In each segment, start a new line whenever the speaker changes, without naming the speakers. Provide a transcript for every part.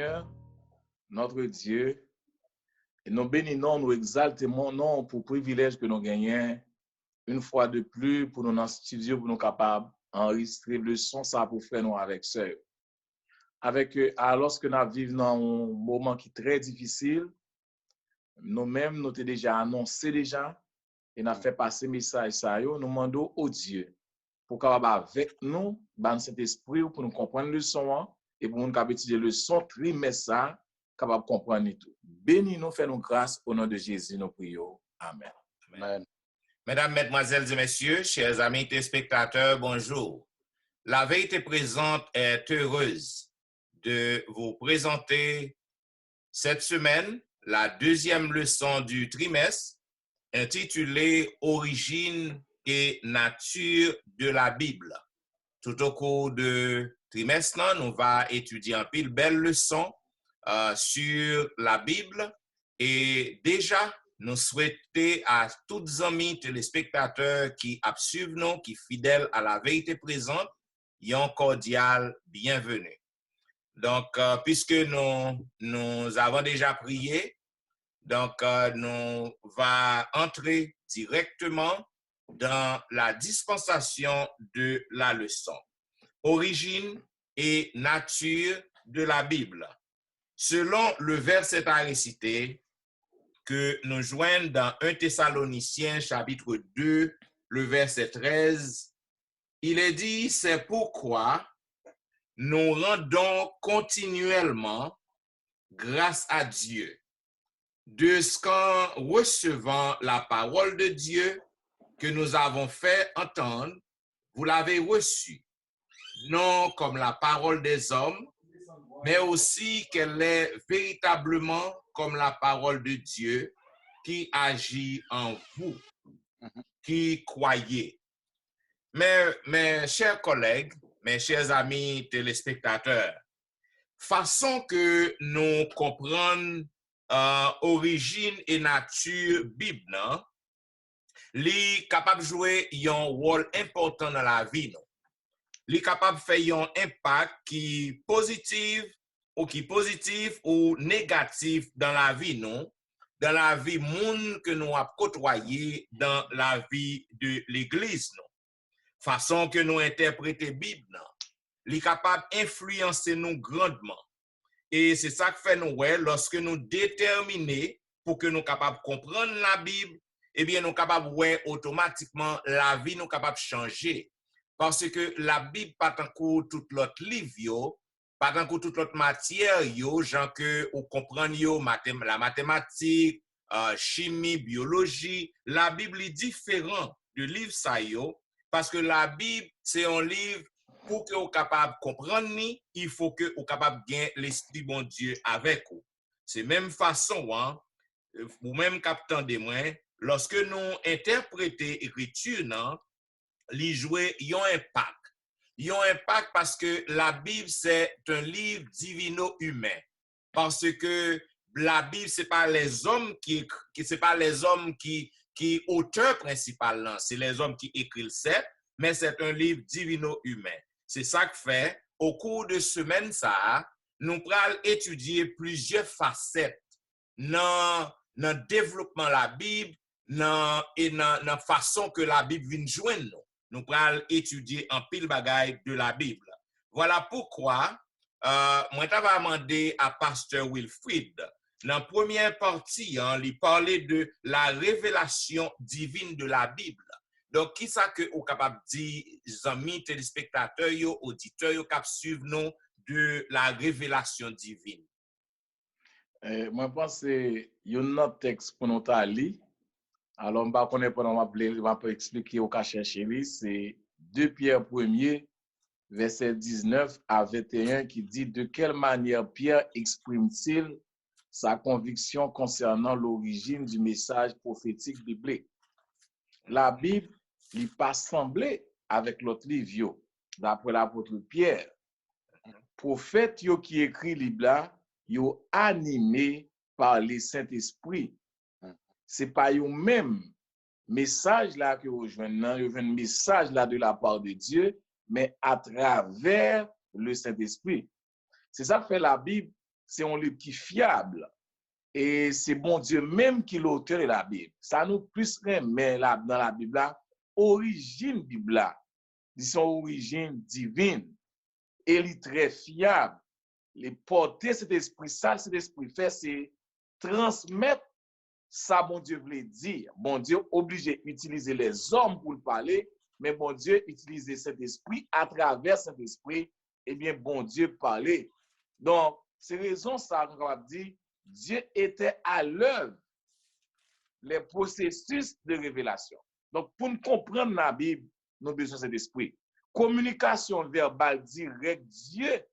Seigneur, notre Dieu, et nous bénissons, nous exaltons mon nom pour le privilège que nous gagnons une fois de plus pour nous dans le studio, pour nous capables d'enregistrer le son ça pour faire nous avec sœur. Alors que nous vivons dans un moment qui est très difficile, nous-mêmes, nous avons déjà annoncé déjà, et nous avons fait passer message ça, nous demandons au Dieu pour capable avec nous, dans cet esprit, pour nous comprendre le son, et pour nous capable étudier le son trimestre, capable de comprendre tout. Bénis-nous, fais-nous grâce au nom de Jésus, nous prions. Amen.
Amen. Mesdames, Mesdemoiselles et Messieurs, chers amis téléspectateurs, bonjour. La Vérité Présente est heureuse de vous présenter cette semaine la deuxième leçon du trimestre intitulée « Origine et nature de la Bible ». Tout au cours de trimestre, nous allons étudier un pile belle leçon sur la Bible et déjà, nous souhaitons à tous les amis téléspectateurs qui suivent nous, qui fidèles à la Vérité Présente, un cordial bienvenue. Donc, puisque nous avons déjà prié, donc nous allons entrer directement dans la dispensation de la leçon. Origine et nature de la Bible. Selon le verset à réciter que nous joignons dans 1 Thessaloniciens chapitre 2, le verset 13, il est dit, c'est pourquoi nous rendons continuellement grâce à Dieu de ce qu'en recevant la parole de Dieu que nous avons fait entendre, vous l'avez reçue, non comme la parole des hommes, mais aussi qu'elle est véritablement comme la parole de Dieu qui agit en vous, qui croyez. Mes chers collègues, mes chers amis téléspectateurs, façon que nous comprenons origine et nature Bible, li capable de jouer un rôle important dans la vie. Li capable de faire un impact qui positif ou négatif dans la vie, non? Dans la vie monde que nous avons côtoyé dans la vie de l'Église. Non? Façon que nous interprétons la Bible, li capable d'influencer nous grandement. Et c'est ça que fait nous, lorsque nous déterminons pour que nous capables de comprendre la Bible, eh bien, nous capables, automatiquement, la vie nous capable de changer. Parce que la Bible, pas tant que tout l'autre livre, pas tant que toute l'autre matière, genre que vous comprenez la mathématique, chimie, biologie, la Bible est différente du livre ça, parce que la Bible, c'est un livre pour que vous soyez capable de comprendre, il faut que vous soyez capable de gagner l'Esprit bon Dieu avec vous. C'est même façon, ou même captant des moins, lorsque nous interprétons l'écriture, li jouer yon impact. Yon impact parce que la Bible, c'est un livre divino-humain. Parce que la Bible, c'est pas les hommes qui auteur principal, c'est les hommes qui écrivent ça, mais c'est un livre divino-humain. C'est ça que fait, au cours de semaine, nous allons étudier plusieurs facettes dans le développement de la Bible et dans la façon que la Bible vient joindre nous. Nous allons étudier un pile bagaille de la Bible. Voilà pourquoi moi je vais demander à Pasteur Wilfrid, dans la première partie, il parlait de la révélation divine de la Bible. Donc, qui ça que vous capable de dire, amis téléspectateurs, auditeurs, qui suivent nous de la révélation divine?
Moi, je pense que c'est un autre texte pour nous lire. Alors, je ne vais pas expliquer au cas chercher, c'est 2 Pierre 1er, verset 19 à 21, qui dit « De quelle manière Pierre exprime-t-il sa conviction concernant l'origine du message prophétique biblique? La Bible n'est pas semblée avec l'autre livre, d'après l'apôtre Pierre. Prophète qui écrit le Bible, yo animé par le Saint-Esprit. C'est pas yo même message là que vous joignez, un message là de la part de Dieu, mais à travers le Saint-Esprit. C'est ça que fait la Bible c'est un livre qui est fiable. Et c'est bon Dieu même qui l'auteur de la Bible. Ça nous plus remet dans la Bible là, origine Bible là, son origine divine. Et il est très fiable. Les porter cet esprit ça, cet esprit fait, c'est transmettre ça, bon Dieu voulait dire. Bon Dieu obligé d'utiliser les hommes pour le parler, mais bon Dieu utiliser cet esprit à travers cet esprit, eh bien, bon Dieu parlait. Donc, c'est raison ça qu'on va dire, Dieu était à l'œuvre les processus de révélation. Donc, pour nous comprendre la Bible, nous avons besoin de cet esprit. Communication verbale directe, Dieu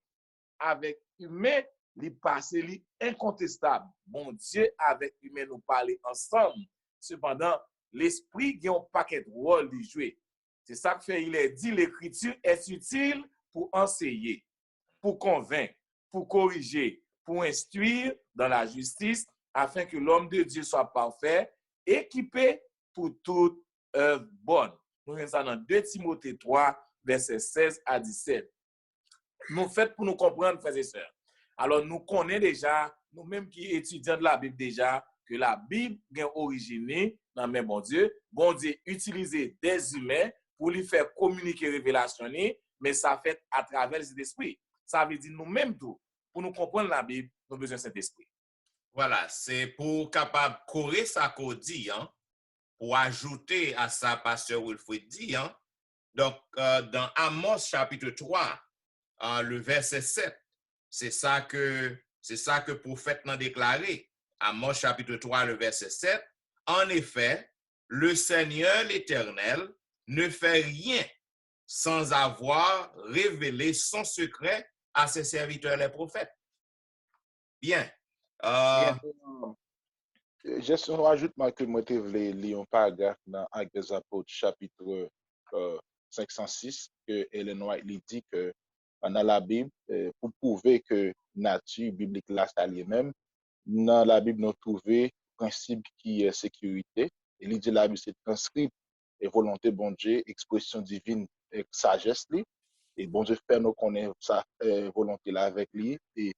avec humain, li passé, li incontestable. Bon Dieu avec humain nous parler ensemble. Cependant, l'esprit a un paquet de rôles de jouer. C'est ça que fait, il est dit, l'écriture est utile pour enseigner, pour convaincre, pour corriger, pour instruire dans la justice, afin que l'homme de Dieu soit parfait, équipé pour toute œuvre bonne. Nous avons ça dans 2 Timothée 3, versets 16 à 17. Nous faisons pour nous comprendre, frères et sœurs. Alors, nous connaissons déjà, nous-mêmes qui étudions de la Bible déjà, que la Bible est originée dans le même bon Dieu. Bon Dieu utilise des humains pour lui faire communiquer révélation, mais ça fait à travers cet esprit. Ça veut dire nous-mêmes tout. Pour nous comprendre la Bible, nous avons besoin de cet esprit.
Voilà, c'est pour capable corriger ça qu'on dit, hein, pour ajouter à ça, pasteur Wilfrid dit, hein. Donc, dans Amos chapitre 3, le verset 7, c'est ça que le prophète n'a déclaré. Amos chapitre 3, le verset 7. En effet, le Seigneur l'Éternel ne fait rien sans avoir révélé son secret à ses serviteurs les prophètes. Bien.
Juste un rajoutement que moi je voulais lire un paragraphe dans Actes des Apôtres chapitre 506 que Ellen White lui dit que dans la Bible pour prouver que nature biblique là ça lui-même dans la Bible nous trouver principe qui est sécurité et il dit la Bible c'est transcrit et volonté bon Dieu expression divine et sagesse li et bon Dieu fait nous connaître sa volonté là avec lui et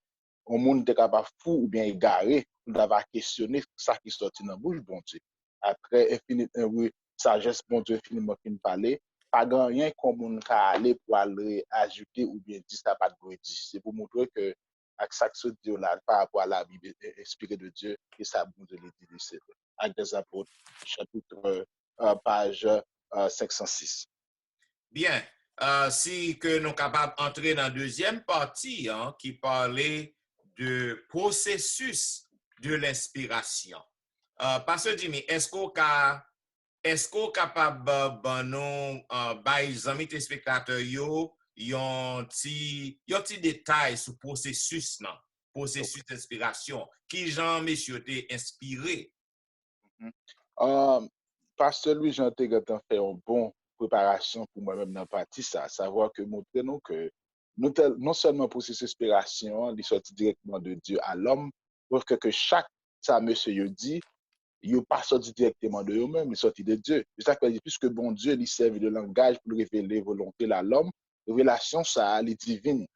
on monde est capable fou ou bien égaré d'avoir questionné ça qui sorti dans bouche bon Dieu après infinite sagesse bon Dieu infiniment fin parler pas grand rien comme on ka aller pour aller ajouter ou bien dire ça pas de dire c'est pour montrer que avec ça que Dieu là par rapport à la Bible inspirée de Dieu et ça bon Dieu les dit c'est Actes des Apôtres chapitre page 506.
Bien, si que nous sommes capables d'entrer dans la deuxième partie, hein, qui parlait de processus de l'inspiration. Pasteur Jimmy, est-ce qu'on est capable de nous, les amis téléspectateurs, yon ti détail sur processus nan, processus d'inspiration, qui Jean monsieur t'es inspiré?
Pasteur Louis Jean Tegatin fait une bonne préparation pour moi-même dans la partie ça, savoir que montrer nous que non seulement processus d'inspiration, il sorti directement de Dieu à l'homme, pour que chaque ça monsieur dit, il pas sorti directement de eux-mêmes, il sorti de Dieu. C'est ça que puisque bon Dieu lui servi de langage pour révéler volonté à l'homme, révélation ça est divine.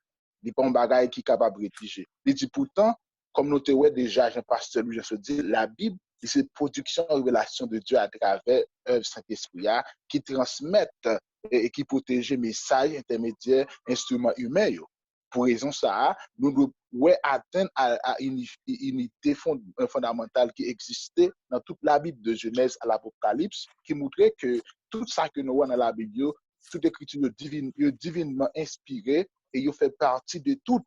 Il pas un bagage qui est capable de rédiger. Il dit pourtant, comme nous te ouais déjà, Jean Pasteur Louis, je dis, la Bible, c'est production et révélation de Dieu à travers œuvre Saint-Esprit qui transmettent et qui protègent messages intermédiaires, instruments humains. Pour raison ça, nous devons atteindre à une unité fondamentale qui existait dans toute la Bible de Genèse à l'Apocalypse, qui montrait que tout ça que nous voyons dans la Bible, toute écriture divinement inspirée et il fait partie de toute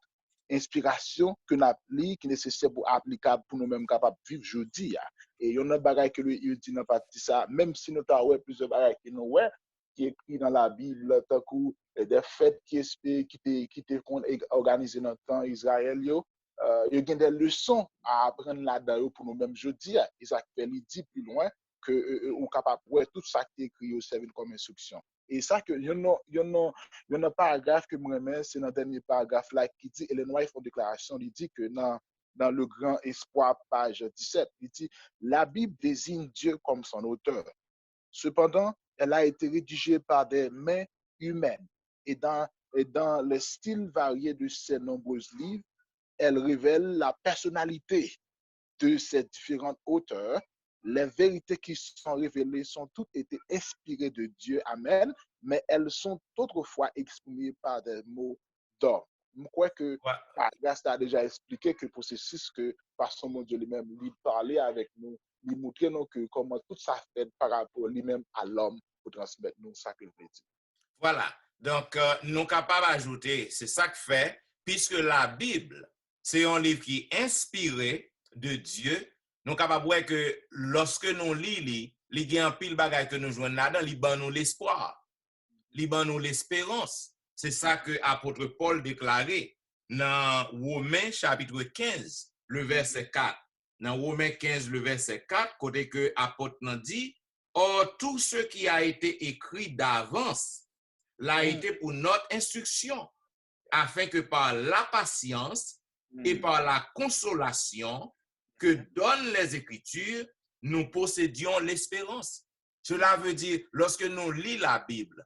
inspiration que nous appliquons, qui est nécessaire pour applicable pour nous-mêmes capables de vivre aujourd'hui. Et il y a un bagage que lui dit dans partie ça, même si nous avons plusieurs bagages qui nous qui est écrit dans la Bible, tant que des fêtes qui étaient organisées dans le temps Israël, il y a des leçons à apprendre là-dedans pour nous-mêmes aujourd'hui. Isaac Pelli dit plus loin que on est capable de voir tout ça qui est écrit au service comme instruction. Et ça que il y a un paragraphe que moi j'aime, c'est dans le dernier paragraphe là qui dit Ellen White font déclaration, il dit que dans le grand espoir page 17, il dit la Bible désigne Dieu comme son auteur. Cependant, elle a été rédigée par des mains humaines et dans le style varié de ses nombreux livres, elle révèle la personnalité de ces différents auteurs. Les vérités qui sont révélées sont toutes été inspirées de Dieu, amen, mais elles sont autrefois exprimées par des mots d'homme. Je crois que Paragraphe a déjà expliqué que le processus que par son mon Dieu lui-même, lui parlait avec nous, lui montrer nous que comment tout ça fait par rapport lui-même à l'homme pour transmettre nous ça que veut dire.
Voilà. Donc, nous sommes capables d'ajouter, c'est ça que fait, puisque la Bible, c'est un livre qui est inspiré de Dieu, nous sommes capables de voir que lorsque nous lisons, il y a un pile bagage que nous jouons là-dedans, il y a nous l'espoir, il y a nous l'espérance. C'est ça que l'apôtre Paul déclarait dans Romains chapitre 15, le verset 4. Dans Romains 15, le verset 4, côté que l'apôtre nous dit, or tout ce qui a été écrit d'avance l'a été pour notre instruction, afin que par la patience et par la consolation que donnent les Écritures, nous possédions l'espérance. Cela veut dire, lorsque nous lisons la Bible,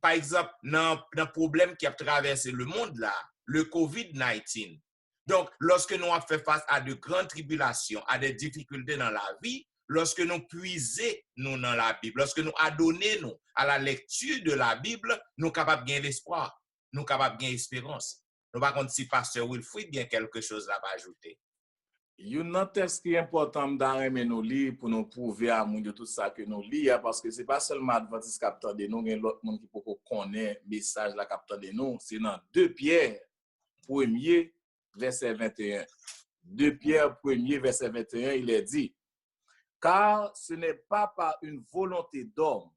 par exemple, dans le problème qui a traversé le monde là, le COVID-19, donc lorsque nous avons fait face à de grandes tribulations, à des difficultés dans la vie, lorsque nous puisons nous dans la Bible, lorsque nous adonnons nous à la lecture de la Bible, nous sommes capables de gagner l'espoir, nous sommes capables de gagner l'espérance. Nous par contre, si Pasteur Wilfrid bien quelque chose là à ajouter.
Il y a un texte qui est important dans nous lire pour nous prouver à nous de tout ça que nous lisons, parce que ce n'est pas seulement Adventiste capteur de nous, il y a l'autre monde qui peut connaître le message la capteur de nous. C'est dans 2 Pierre 1er, verset 21. 2 Pierre 1er, verset 21, il est dit, car ce n'est pas par une volonté d'homme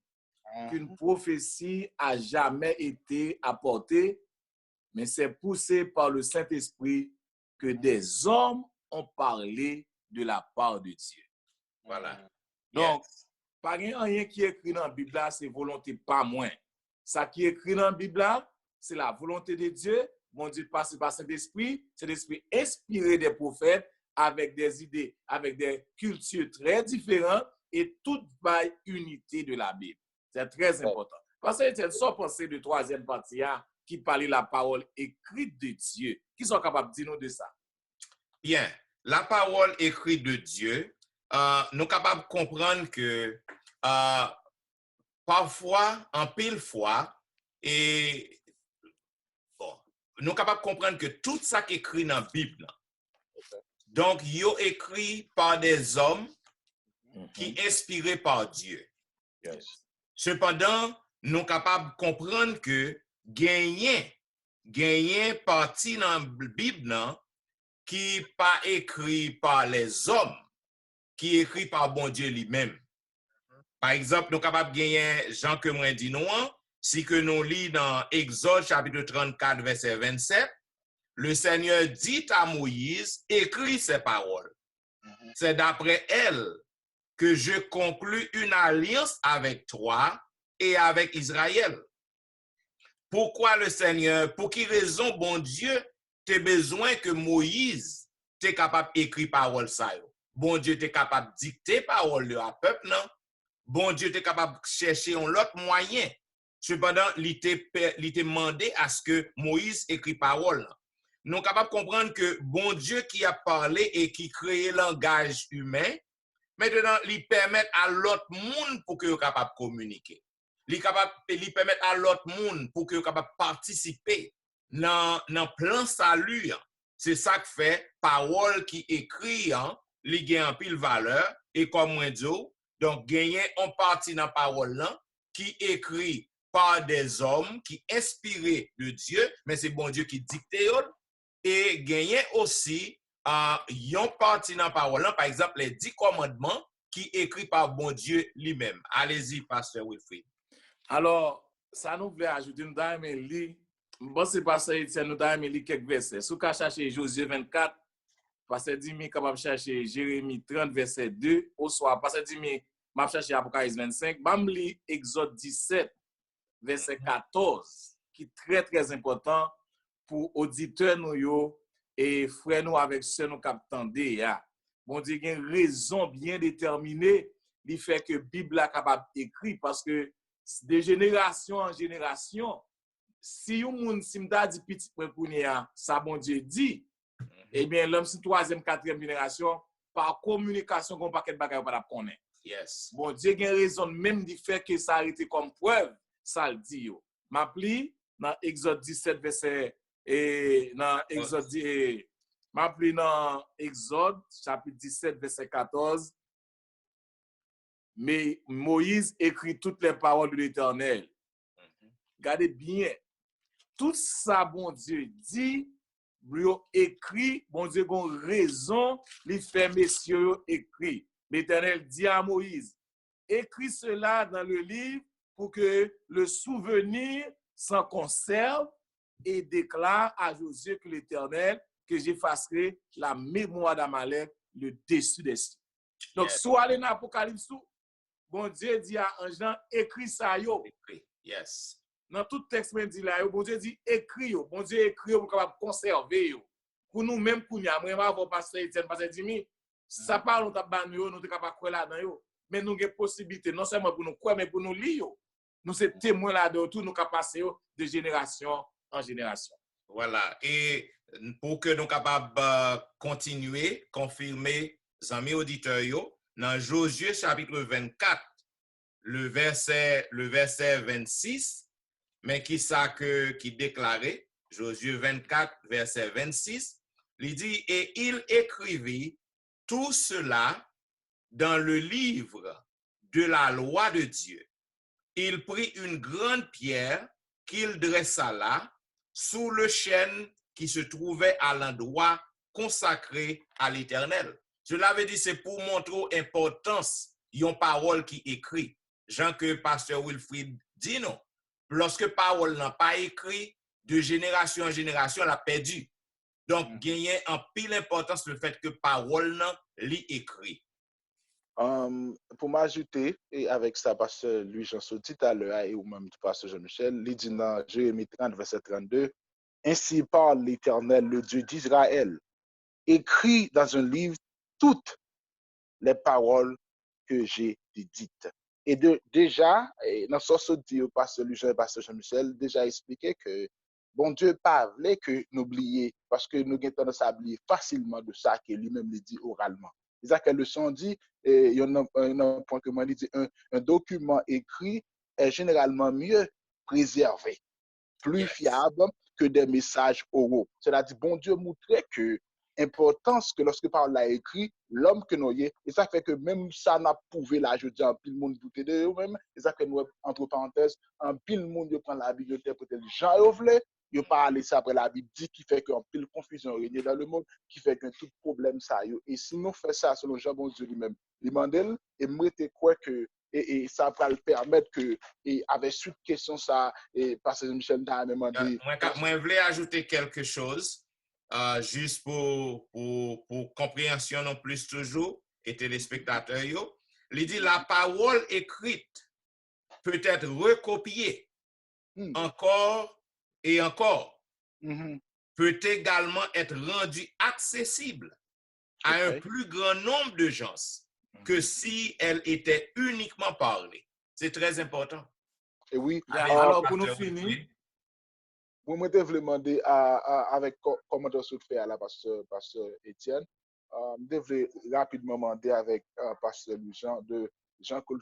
qu'une prophétie a jamais été apportée, mais c'est poussé par le Saint-Esprit que des hommes ont parlé de la part de Dieu.
Voilà.
Donc, pas rien qui est écrit dans la Bible, c'est volonté pas moins. Ça qui est écrit dans la Bible, c'est la volonté de Dieu. Mon Dieu passe par Saint-Esprit. Saint-Esprit inspiré des prophètes avec des idées, avec des cultures très différentes et toute par unité de la Bible. C'est très important. Parce que c'est ça pensée de troisième partie qui parlait la parole écrite de Dieu. Qui sont capables de dire nous de ça?
Bien, la parole écrite de Dieu, nous sommes capables de comprendre que parfois, en pile fois, et bon, nous sommes capables de comprendre que tout ça qui est écrit dans la Bible, donc, il est écrit par des hommes qui sont inspirés par Dieu.
Yes.
Cependant, nous sommes capables de comprendre que gagner partie dans la Bible qui n'est pas écrit par les hommes, qui est écrit par bon Dieu lui-même. Par exemple, nous sommes capables de gagner Jean que moi dit nous, si que nous lisons dans Exode chapitre 34, verset 27, le Seigneur dit à Moïse, écris ces paroles. C'est d'après elles que je conclus une alliance avec toi et avec Israël. Pourquoi le Seigneur, pour quelle raison, bon Dieu, tu as besoin que Moïse t'es capable d'écrire parole ça? Bon Dieu, tu es capable de dicter parole à peuple, non? Bon Dieu, tu es capable de chercher un autre moyen. Cependant, il t'a demandé à ce que Moïse écrit parole. Nous sommes capables de comprendre que bon Dieu qui a parlé et qui crée le langage humain, maintenant, il permet à l'autre monde pour qu'il soit capable de communiquer. Il permet à l'autre monde pour qu'il soit capable de participer dans le plan salut. C'est ça que fait parole qui écrit, il gagne en pile valeur. Et comme moi dis, donc gagner en partie dans la parole là, qui écrit par des hommes qui inspirés de Dieu, mais c'est bon Dieu qui dicte. Et gagner aussi yon partie dans la parole, par exemple, les 10 commandements qui écrit par bon Dieu lui-même. Allez-y, Pasteur Wilfrid.
Alors, ça nous voulait ajouter, nous avons lu, bon, c'est Pasteur Etienne, nous avons lu quelques versets. Si vous cherchez Josué 24, Pasteur Dimi capable de chercher Jérémie 30, verset 2, au soir, Pasteur Dimi, m'a cherché Apocalypse 25, je lis Exode 17, verset 14, qui est très, très important pour auditeurs nous et frères nous avec ceux nous qui bon Dieu, il y a une raison bien déterminée qui fait que la Bible est capable d'écrire parce que de génération en génération, si un monde si m'da dit petit pour ça bon Dieu dit, Eh bien, l'homme si troisième, quatrième génération, par communication, qu'on paquet de bagages pas connaître.
Yes.
Bon Dieu a raison même de faire que ça a été comme preuve, ça le dit yo. M'appli dans Exode 17 verset et dans Exode m'appli dans Exode chapitre 17 verset 14. Mais Moïse écrit toutes les paroles de l'Éternel. Regardez bien. Tout ça, bon Dieu dit, lui écrit, bon Dieu a raison, les fait messieurs écrit. L'Éternel dit à Moïse, écris cela dans le livre pour que le souvenir s'en conserve et déclare à Josué que l'Éternel, que j'effacerai la mémoire d'Amalek le dessus des cieux. Donc, soit aller dans l'Apocalypse, bon Dieu dit à un Jean, écris ça yo.
Yes.
Dans tout texte dit là, bon Dieu dit écris yo. Bon Dieu écrit yo pour capable conserver yo. Pour nous même pour nous, moi avant pasteur Etienne pasteur Jimmy, ça parle on t'a ban yo, nous t'es capable croire là dedans yo. Mais nous avons possibilité non seulement pour nous croire mais pour nous lire. Nous sommes témoins là de tout nous capable passer de génération en génération.
Voilà, et pour que nous capables continuer, confirmer amis auditeurs yo, dans Josué chapitre 24, le verset 26, mais qui ça qui déclarait, Josué 24, verset 26, il dit, et il écrivit tout cela dans le livre de la loi de Dieu. Il prit une grande pierre qu'il dressa là, sous le chêne qui se trouvait à l'endroit consacré à l'Éternel. Je l'avais dit, c'est pour montrer l'importance d'une parole qui écrit. Jean que pasteur Wilfrid dit non. Lorsque parole n'a pas écrit, de génération en génération, elle a perdu. Donc, gagner en pile importance le fait que parole n'a li écrit.
Pour m'ajouter, et avec ça, pasteur Louis-Jean dit tout à l'heure, et ou même pasteur Jean-Michel, il dit dans Jérémie 30, verset 32, ainsi parle l'Éternel, le Dieu d'Israël, écrit dans un livre toutes les paroles que j'ai dites. Et déjà, dans ce dit au pasteur Louis-Jean et pasteur Jean-Michel, déjà expliqué que bon Dieu pas voulait que nous oublions, parce que nous avons tendance à oublier facilement de ça que lui-même dit oralement. C'est ça que le son dit, il y a un point que moi dit, un document écrit est généralement mieux préservé, plus fiable que des messages oraux. C'est-à-dire, bon Dieu montrait que importance que lorsque parole l'a écrit, l'homme que nous y est, et ça fait que même ça n'a prouvé là, je dis, en pile monde douter de eux-mêmes, et ça fait nous, entre parenthèses, en pile monde, prend la Bible, peut-être Jean Ouvlé, il pas aller ça après la Bible dit qui fait qu'en pile confusion règne dans le monde, qui fait que tout problème ça yo. Et si nous faisons ça selon Jean bon Dieu lui-même, il m'a dit et moi te crois que et ça va le permettre que et avec suite question ça et pasteur Michel t'a demandé.
Moi voulais ajouter quelque chose juste pour compréhension non plus toujours et téléspectateurs yo. Il dit la parole écrite peut être recopiée encore et encore, peut également être rendu accessible à un plus grand nombre de gens que si elle était uniquement parlée. C'est très important.
Et oui.
Alors, pour nous finir,
vous me devez demander avec comment on se fait à la pasteur Etienne, je devrais rapidement demander avec pasteur Jean de Jean Col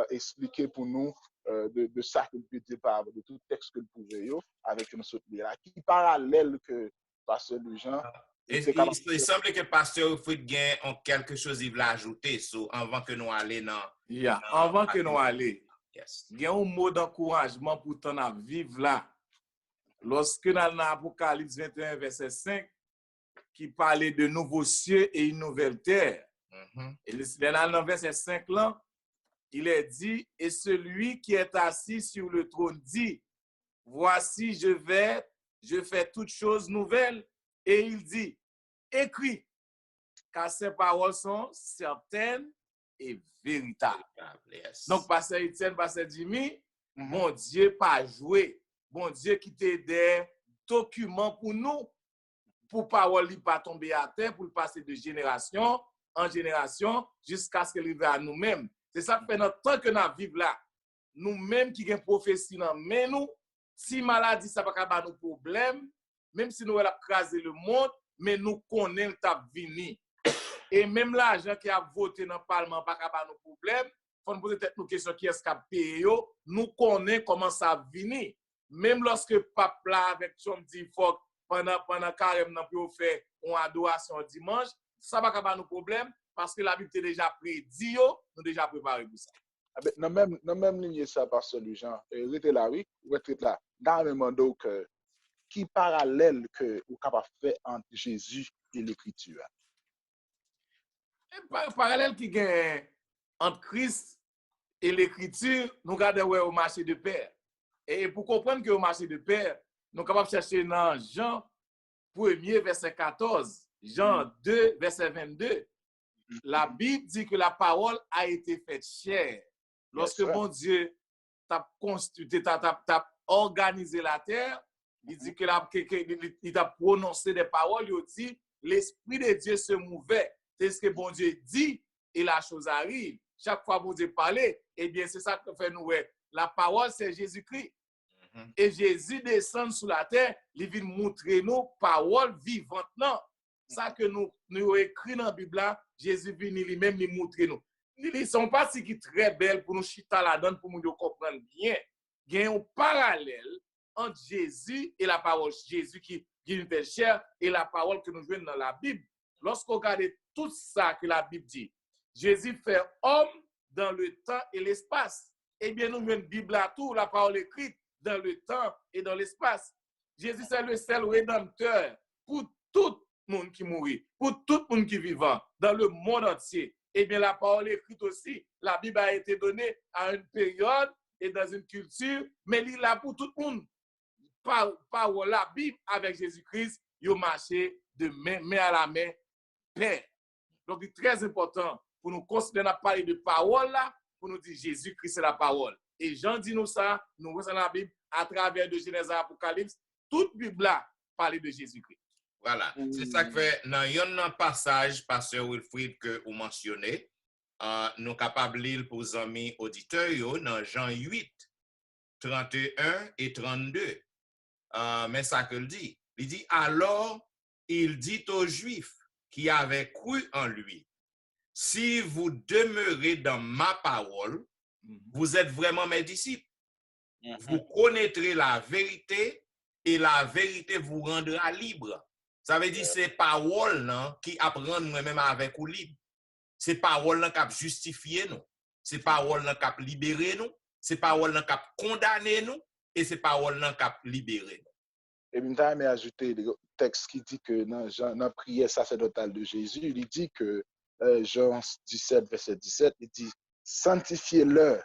expliquer pour nous de ça que peut dire par de tout texte que vous pouvez avec une autre là qui parallèle que pasteur Jean.
Il semble que pasteur Wilfrid Gain ont quelque chose il veut ajouter avant que nous allions dans.
Avant que nous allions. Il y a un mot d'encouragement pour t'en vivre là. Lorsque dans l'Apocalypse 21, verset 5, qui parlait de nouveaux cieux et une nouvelle terre. Et dans le verset 5 là, il est dit, et celui qui est assis sur le trône dit, voici je fais toutes choses nouvelles. Et il dit, écris, car ces paroles sont certaines et véritables. Donc, pasteur Etienne, pasteur Jimmy, mon Dieu pas joué. Bon Dieu qui t'a des documents pour nous, pour parole pas tomber à terre, pour le passer de génération en génération jusqu'à ce qu'elle arrive à nous-mêmes. C'est ça qui fait notre temps que nous vivons là. Nous-mêmes qui avons prophétie dans nous, si maladie, ça va pas nous problème, même si nous avons crasé le monde, mais nous connaissons t'a vini. Et même l'argent qui a voté dans le Parlement, pas capable nos problèmes, faut nous poser peut-être nos questions qui est-ce qui a payé, nous connaissons comment ça vini. Même lorsque pape là avec son dit faut pendant carrément pour faire une adoration dimanche, ça va capable nos problèmes parce que la Bible est déjà prédit, nous déjà préparé pour ça.
Dans même ligne ça pasteur Jean, rete là oui, rete là. Dans le même donc qui parallèle que ou capable faire entre Jésus et l'écriture.
Parallèle qui gagne entre Christ et l'écriture, nous regardons au marché de paix. Et pour comprendre que au marché de paix, nous sommes capables de chercher dans Jean 1er, verset 14, Jean 2, verset 22. La Bible dit que la parole a été faite chair. Lorsque bon Dieu t'a constitué, t'a organisé la terre, il dit que il a prononcé des paroles, il dit l'Esprit de Dieu se mouvait. C'est ce que bon Dieu dit et la chose arrive. Chaque fois que bon Dieu parlait, eh bien c'est ça que fait nous. La parole c'est Jésus-Christ. Et Jésus descend sur la terre, il vient montrer nous parole vivante. Non, ça que nous écrit dans la Bible, Jésus vient lui-même nous montrer nous. Ils sont pas si qui très belles pour nous chita la donne pour nous comprendre bien. Il y a un parallèle entre Jésus et la parole. Jésus qui nous fait chair et la parole que nous jouons dans la Bible. Lorsqu'on regarde tout ça que la Bible dit, Jésus fait homme dans le temps et l'espace. Eh bien, nous jouons une Bible à tout, la parole écrite dans le temps et dans l'espace. Jésus c'est le seul rédempteur pour tout le monde qui mourit, pour tout le monde qui est vivant, dans le monde entier. Eh bien, la parole écrite aussi, la Bible a été donnée à une période et dans une culture, mais il est là pour tout le monde. Par la Bible avec Jésus-Christ, il marché de main à la main, paix. Donc, c'est très important pour nous considérer à parler de parole là, pour nous dire Jésus-Christ c'est la parole. Et Jean dit nous ça, nous voyons la Bible à travers de Genèse à Apocalypse, toute Bible là parle de Jésus-Christ.
Voilà, c'est ça que fait dans un passage, pasteur Wilfrid, que vous mentionnez, nous sommes capables de lire pour les amis auditeurs dans Jean 8, 31 et 32. Mais ça que le dit. Il dit, alors, il dit aux Juifs qui avaient cru en lui, si vous demeurez dans ma parole, vous êtes vraiment mes disciples. Vous connaîtrez la vérité et la vérité vous rendra libre. Ça veut dire c'est parole là, qui apprend nous-mêmes avec ou libre. C'est parole là, qui a justifié nous. C'est parole là, qui a libéré nous. C'est parole là, qui a condamné nous. Et c'est parole là, qui a libéré nous.
Et même temps, mais ajouter le texte qui dit que dans la prière sacerdotale de Jésus, il dit que Jean 17, verset 17, il dit sanctifiez-le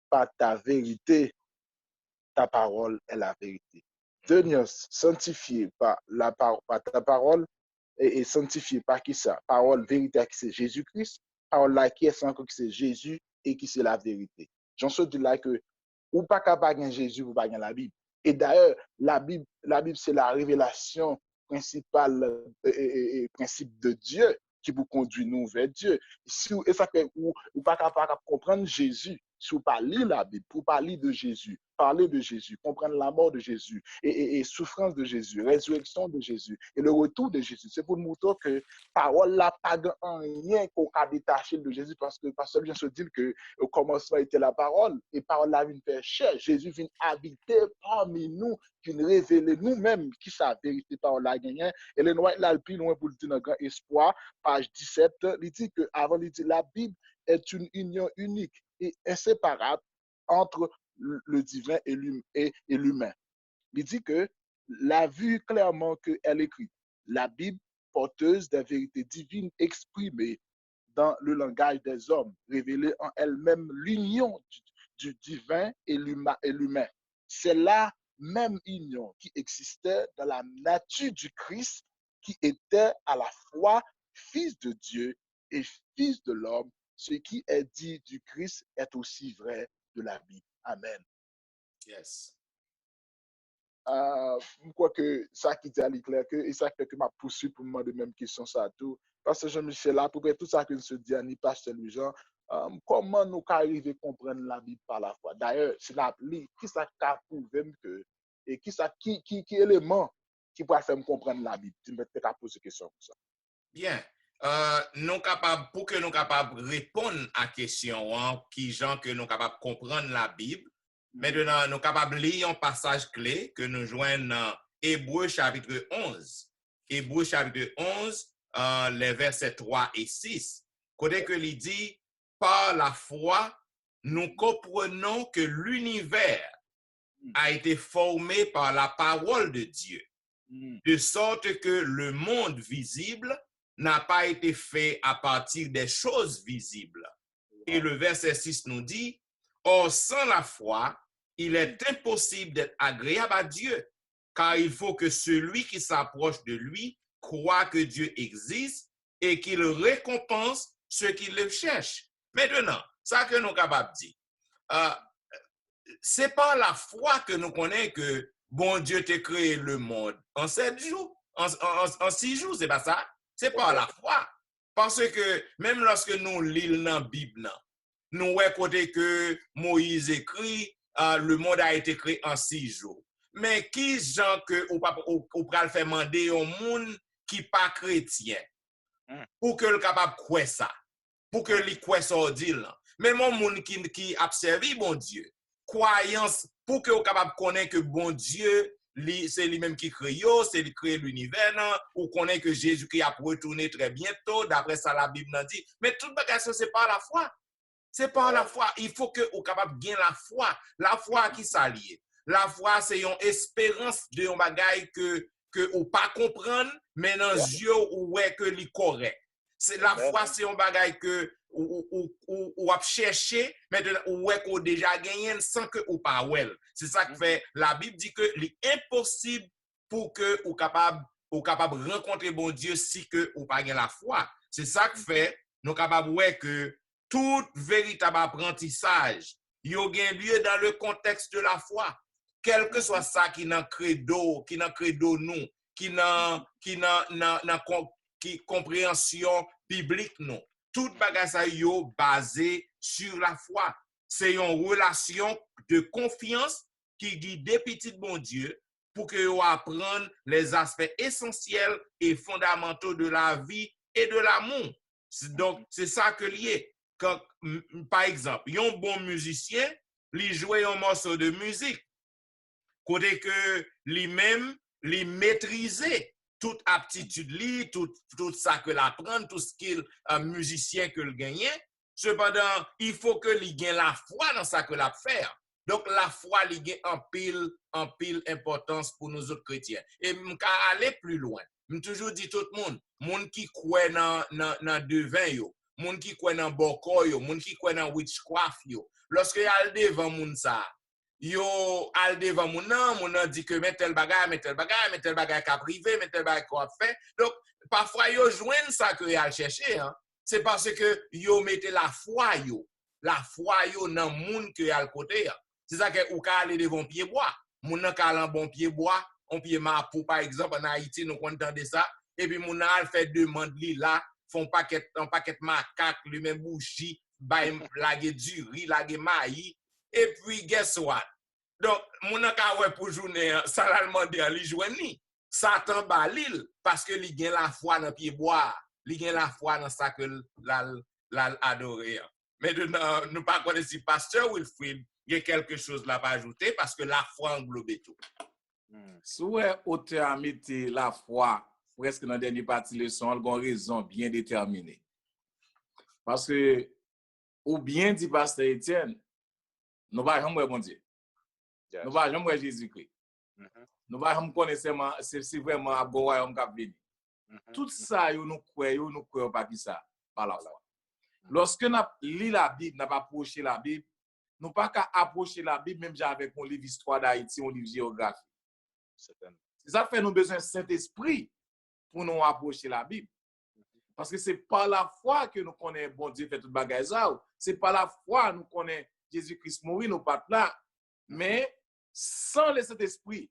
par ta vérité, ta parole est la vérité. Devenir sanctifié par ta parole et sanctifié par qui ça? Parole vérité qui c'est Jésus-Christ, parole là qui est encore qui c'est Jésus et qui c'est la vérité. J'en suis dit là que ou pas capable Jésus, ou pas la Bible. Et d'ailleurs, la Bible c'est la révélation principale et principe de Dieu qui vous conduit nous vers Dieu. Et ça fait ou pas capable comprendre Jésus, si vous parlez la Bible, pour parler de Jésus, parler de Jésus, comprendre la mort de Jésus et souffrance de Jésus, résurrection de Jésus et le retour de Jésus. C'est pour nous montrer que parole là pas rien qu'on a détaché de Jésus parce que pasteur vient se dire que au commencement était la parole et parole là vient faire chair. Jésus vient habiter parmi nous, vient révéler nous-mêmes qui sa vérité parole là gagné. Et le noir là le plus loin pour le dire dans grand espoir, page 17, il dit que avant il dit la Bible est une union unique et inséparable entre le divin et l'humain. Il dit que la vue clairement qu'elle écrit, la Bible porteuse des vérités divines exprimées dans le langage des hommes, révélée en elle-même l'union du divin et l'humain. C'est la même union qui existait dans la nature du Christ qui était à la fois fils de Dieu et fils de l'homme. Ce qui est dit du Christ est aussi vrai de la Bible. Amen.
Yes.
Je crois que ça qui dit à l'éclair, et ça fait que ma poursuit pour moi de même question ça tout. Parce que Jean-Michel, à peu près tout ça que se dit à pasteur Jean, comment nous arriver à comprendre la Bible par la foi. D'ailleurs, c'est la qui ça qu'a prouvé que, et qui élément qui pourrait faire me comprendre la Bible. Tu me peut-être poser question comme ça.
Bien. Pour que nous capables de répondre à la question, qui gens que nous capables de comprendre la Bible, maintenant, nous capables de lire un passage clé que nous joignons dans Hébreux chapitre 11. Hébreux chapitre 11, les versets 3 et 6. Côté que il dit, par la foi, nous comprenons que l'univers a été formé par la parole de Dieu, de sorte que le monde visible n'a pas été fait à partir des choses visibles. Et le verset 6 nous dit, or sans la foi, il est impossible d'être agréable à Dieu, car il faut que celui qui s'approche de lui croit que Dieu existe et qu'il récompense ceux qui le cherchent. Maintenant, ça que nous sommes capables de dire, c'est par la foi que nous connaissons que bon Dieu t'a créé le monde en 7 jours, en 6 jours, c'est pas ça? C'est par la foi. Parce que même lorsque nous lisons dans la Bible, nous voyons côté que Moïse écrit, le monde a été créé en 6 jours. Mais qui gens que ou pral faire demander au monde qui pas chrétien pour que le capable croire ça, pour que li croire ça dit là. Même mon monde qui observe bon Dieu, croyance pour que vous capable connaître que bon Dieu c'est lui-même qui crée, c'est lui qui crée l'univers, ou connaît que Jésus-Christ a retourné très bientôt, d'après ça la Bible nous dit. Mais toute bagage c'est par la foi. C'est par la foi. Il faut que vous capable gagner la foi. La foi qui s'allie. La foi c'est une espérance de un bagage que ou pas comprendre, mais dans les yeux ou ouais que li correct. C'est la foi c'est un bagage que ou a chercher mais ou ouais qu'on déjà gagné sans que ou pas well. C'est ça que fait la Bible dit que c'est impossible pour que ou capable rencontrer bon Dieu si que ou pas gagner la foi. C'est ça que fait nous capable ouais que tout véritable apprentissage yo gain lieu dans le contexte de la foi. Quel que soit ça qui dans credo nous, qui compréhension biblique nous. Tout bagage ça yo basé sur la foi. C'est une relation de confiance qui guide des petits bon Dieu pour que vous apprendre les aspects essentiels et fondamentaux de la vie et de l'amour. Donc c'est ça que lié. Quand par exemple, un bon musicien, il joue un morceau de musique. Côté que lui-même, lui maîtriser toute aptitude, tout ça que l'apprendre, tout skill musicien que le gagne. Cependant, il faut que lui gagne la foi dans ça que l'a faire. Donc la foi lui gagne en pile importance pour nous autres chrétiens. Et m'ka aller plus loin. M'm toujours dit tout le monde qui croit dans devin yo, monde qui croit dans boko yo, monde qui croit dans witchcraft yo. Lorsque y a devant moun ça, yo al devant mon nan dit que met tel bagay ka privé, met tel bagay qu'on fait. Donc parfois yo joindre ça que y a chercher c'est parce que yo mette la foi yo dans monde que y a le côté. C'est ça que ou ka aller devant pied bois. Moun nan ka lan bon pied bois, on pied mapou par exemple en Haïti nous entendez ça et puis moun nan fait demande li là, font un paquet macaque lui-même bouchi, bay lage du riz, lage maïs. Et puis, guess what? Donc, mon akawè pour journée, ça l'a demandé à lui joindre. Satan ba l'île, parce que li gen la foi dans pied bois. Li gen la foi dans ça que l'a adoré. Maintenant, nous pas connaître si pasteur Wilfrid, il y a quelque chose là à ajouter, parce que la foi englobe tout.
Si auteur a mis la foi, presque dans la dernière partie de leçon, il y a une raison bien déterminée. Parce que, ou bien dit pasteur Etienne, nous ne pouvons pas bon Dieu. Nous ne pouvons pas Jésus-Christ. Nous ne pouvons pas connaître c'est vraiment à bon royaume qui vient. Tout ça, nous croyons pas qui ça, par la foi. Lorsque nous lisons la Bible, nous n'avons pas approché la Bible, nous n'avons pas qu'à approcher la Bible, même avec mon livre Histoire d'Haïti, mon livre Géographie. C'est ça que fait nous besoin de Saint-Esprit pour nous approcher la Bible. Parce que c'est par la foi que nous connaissons bon Dieu fait tout bagage ça. C'est par la foi que nous connaissons Jésus-Christ mourir, nous pas là. Mais sans le Saint-Esprit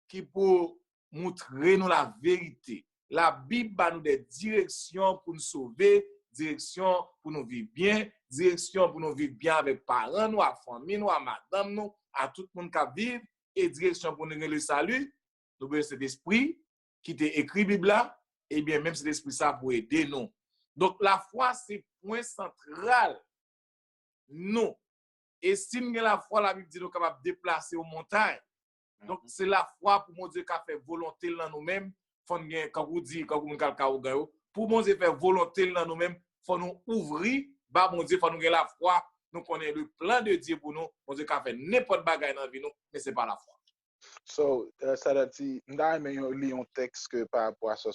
qui peut montrer nous la vérité. La Bible va nous des directions pour nous sauver, direction pour nous vivre bien, direction pour nous vivre bien avec parents, nous, à famille, nous, à madame, nous, à tout le monde qui vit, et direction pour nous gagner le salut. nous avons cet esprit qui t'a écrit Bible là, et bien même cet esprit ça pour aider nous. Donc la foi c'est point central. Nous. Et si nous avons la foi, la Bible dit nous sommes capables de déplacer aux montagnes. Donc c'est la foi pour mon Dieu qui a fait volonté dans nous-mêmes. Quand vous dites, quand vous dites, pour mon Dieu faire volonté dans nous-mêmes, il faut nous ouvrir, bah mon Dieu, il faut nous avoir la foi. Nous connaissons le plan de Dieu pour nous. Mon Dieu qui a fait n'importe bagaille dans la vie, mais ce n'est pas la foi.
So, ça veut dire, nous lisons un texte que par rapport à ça,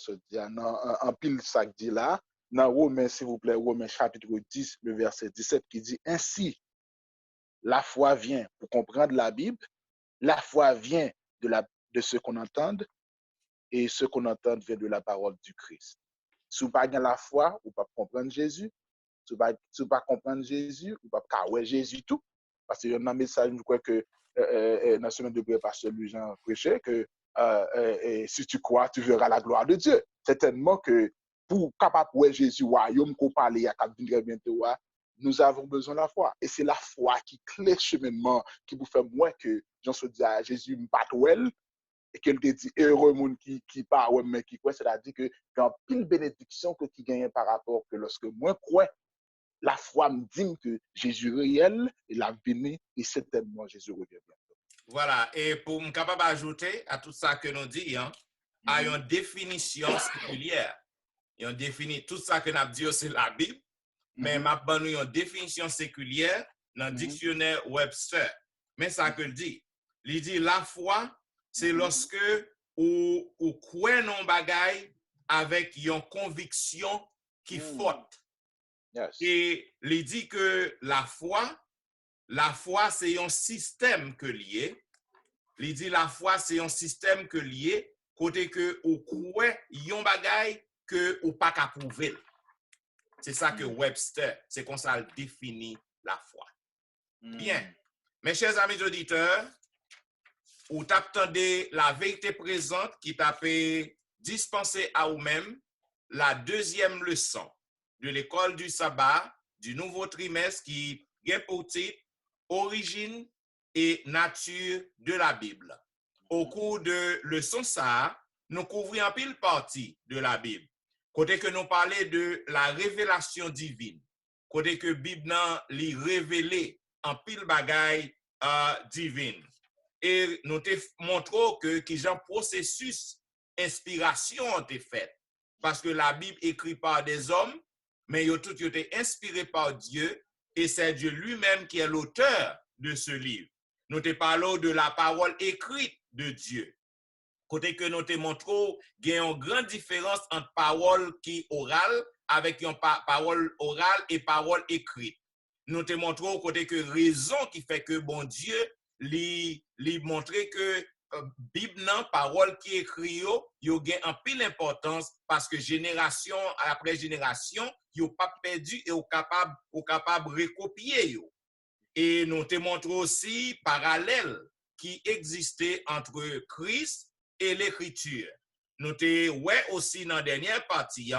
en pile ça dit là, dans Romains, s'il vous plaît, Romains chapitre 10, le verset 17, qui dit, ainsi, la foi vient pour comprendre la Bible, la foi vient de ce qu'on entend, et ce qu'on entend vient de la parole du Christ. Si vous n'avez pas la foi, vous ne pouvez pas comprendre Jésus. Si vous ne pouvez pas comprendre Jésus, vous ne pouvez pas voir Jésus tout. Parce qu'il y a un message, je crois que dans la semaine de prière, pasteur Louis-Jean prêchait, que si tu crois, tu verras la gloire de Dieu. Certainement que pour capable voir Jésus, royaume qu'on parle, il y a très bientôt, nous avons besoin de la foi. Et c'est la foi qui clé le cheminement, qui vous fait moins que Jean se dit à Jésus, m'patouel, et qu'elle te dit, heureux monde qui parle, mais qui croit, c'est-à-dire que il y a pile bénédiction que qui gagne par rapport que lorsque moi crois, la foi me dit que Jésus réel, et la béni, et certainement Jésus revient bientôt.
Voilà, et pour me capable d'ajouter à tout ça que nous dit, à une définition séculière. Il y a tout ça que nous avons dit, c'est la Bible, mais m'a donné une définition séculière dans le dictionnaire Webster. Mais ça que dit. Il dit la foi, c'est lorsque ou croit non bagaille avec une conviction qui forte.
Yes.
Et il dit que la foi c'est un système que lié. Il dit la foi c'est un système que lié côté que ou croit yon bagaille que ou pas qu'à prouver. C'est ça que Webster, c'est comme ça définit la foi. Bien. Mes chers amis auditeurs, ou t'attendez la vérité présente qui t'a fait dispenser à vous-même la deuxième leçon de l'école du sabbat du nouveau trimestre qui est pour titre Origine et nature de la Bible. Au cours de leçon ça, nous couvrons en pile partie de la Bible. Côté que nous parlons de la révélation divine. Côté que Bible nan li révélé en pile bagaille divine. Et nous te montrons que qui un processus inspiration été fait. Parce que la Bible écrite par des hommes, mais tout été inspiré par Dieu, et c'est Dieu lui-même qui est l'auteur de ce livre. Nous te parlons de la parole écrite de Dieu. Côté que nous te montrons qu'il y a une grande différence entre parole qui orale avec une parole orale et parole écrite. Nous te montrons côté que raison qui fait que bon Dieu lui montrer que Bible nan parole qui écrit yo gain en pile importance parce que génération après génération yo pas perdu et au capable recopier yo. Et nous te montrons aussi parallèle qui existait entre Christ et l'écriture. Nous te ouais aussi dans la dernière partie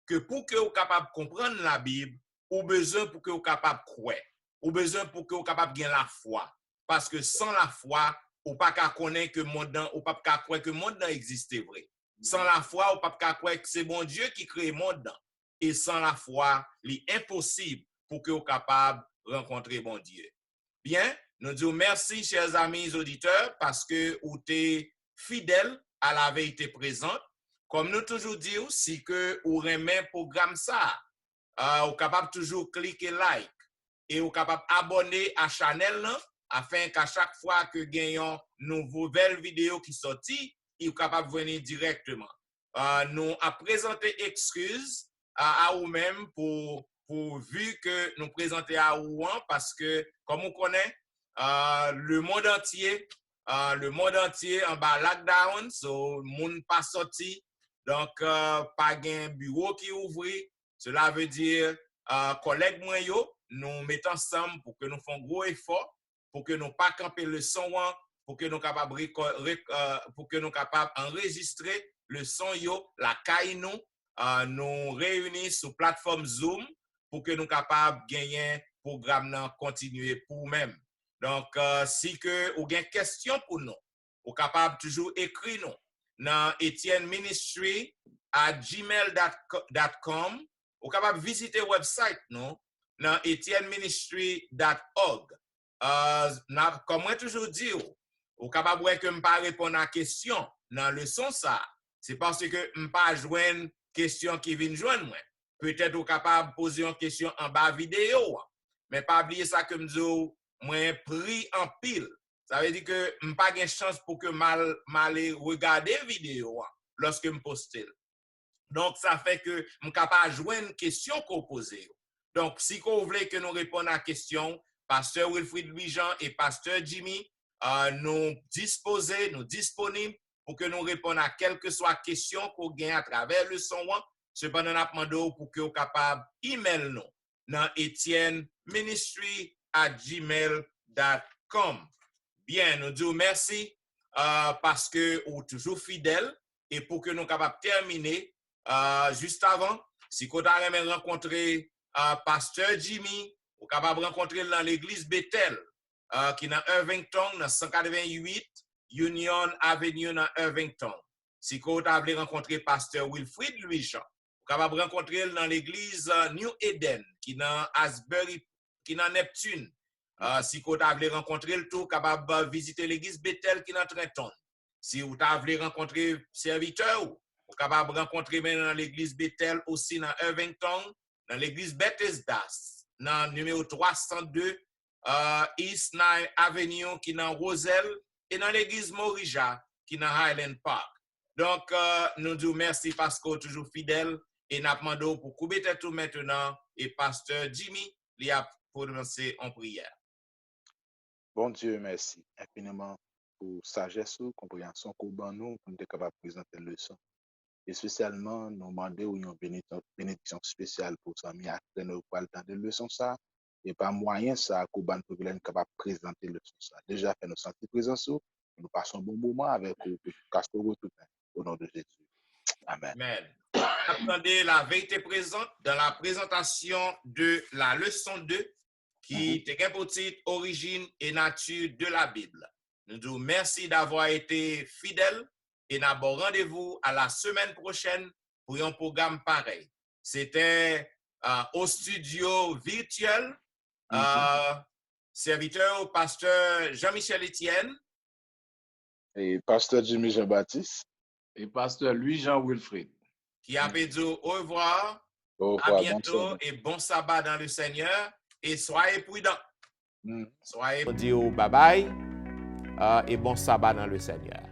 que pour que vous capable comprendre la Bible, ou besoin pour que vous capable croire, ou besoin pour que vous capable gagner la foi. Parce que sans la foi, ou pas qu'à connaître que monde, ou pas qu'à croire que monde existait vrai. Sans la foi, ou pas qu'à croire que c'est bon Dieu qui crée monde. Et sans la foi, il est impossible pour que vous capable rencontrer bon Dieu. Bien, nous disons merci, chers amis auditeurs, parce que vous êtes fidèles à la vérité présente. Comme nous toujours disons, si que vous aimez un programme ça, vous êtes capable toujours cliquer like et vous êtes capable abonner à la chaîne afin qu'à chaque fois que gagnons une nouvelle vidéo qui sortit, vous êtes capable de venir directement. Nous avons présenté excuses à vous-même pour vu que nous présentons à vous parce que, comme on connaît, le monde entier en bas lockdown, so le monde pas sorti, donc pas un bureau qui ouvre. Cela veut dire, collègues moi nous mettons ensemble pour que nous fassions un gros effort, pour que nous pas camper le son, pour que nous capables enregistrer le son la caille nous réunir sur plateforme Zoom pour que nous capables gagner programme continuer pour nous-mêmes. Donc si que ou gain question pour nous, ou capable toujours écrire nous dans etienneministry@gmail.com. Ou capable visiter le website non dans etienneministry.org. Comme moi toujours dit, ou capable que m'pas répondre à question dans le leçon ça, c'est parce que m'pas joindre question qui vient joindre moi. Peut-être ou capable poser une question en bas vidéo, mais pas oublier ça que m'dou moi pris en pile. Ça veut dire que m'pas gain chance pour que mal regarder vidéo lorsque me poster. Donc ça fait que m'pas capable joindre une question qu'on pose. Donc si vous voulez que nous répondions à la question, Pasteur Wilfrid Louis-Jean et Pasteur Jimmy nous disposés, nous disponibles pour que nous répondions à quelle que soit la question qu'on gagne à travers le son. Cependant, nous demandons pour que vous soyez capable d'email nous dans etienneministry@gmail.com. Bien, nous disons merci parce que vous êtes toujours fidèles et pour que nous soyons capables de terminer juste avant, si vous avez rencontré Pasteur Jimmy, vous êtes capable de rencontrer dans l'église Bethel qui est dans Irvington, dans 188 Union Avenue dans Irvington. Si vous avez rencontré Pasteur Wilfrid Louis-Jean, vous êtes capable de rencontrer dans l'église New Eden qui est dans Asbury, qui est dans Neptune. Si vous avez rencontré le tout, capable de visiter l'église Bethel qui est dans Trenton. Si vous avez rencontré serviteur, vous êtes capable de rencontrer dans l'église Bethel aussi dans Irvington, dans l'église Bethesda, dans le numéro 302 East 9 Avenue qui est dans Roselle et dans l'église Morija qui est dans Highland Park. Donc, nous disons merci parce que vous êtes toujours fidèles et nous demandons pour couper tout maintenant et Pasteur Jimmy lui a prononcé en prière.
Bon Dieu, merci infiniment pour sagesse ou compréhension qu'on ban nous pour nous être capable de présenter le leçon. Et spécialement, nous demandons une bénédiction spéciale pour ça, mais après nous pas le temps de leçon ça, et pas moyen ça qu'on ban pour capable de présenter le leçon ça. Déjà, fait nous sentir présence, nous passons un bon moment avec vous pour casser tout au nom de Jésus. Amen.
Amen. Attendez la vérité présente dans la présentation de la leçon 2 qui était pour titre Origine et nature de la Bible. Nous disons merci d'avoir été fidèles et nous avons rendez-vous à la semaine prochaine pour un programme pareil. C'était au studio virtuel, serviteur pasteur Jean-Michel Etienne
et pasteur Jimmy Jean-Baptiste
et pasteur Louis-Jean Wilfrid
qui a dit au revoir, à bientôt et bon sabbat dans le Seigneur et soyez prudents. Soyez. On dit bye bye et bon sabbat dans le Seigneur.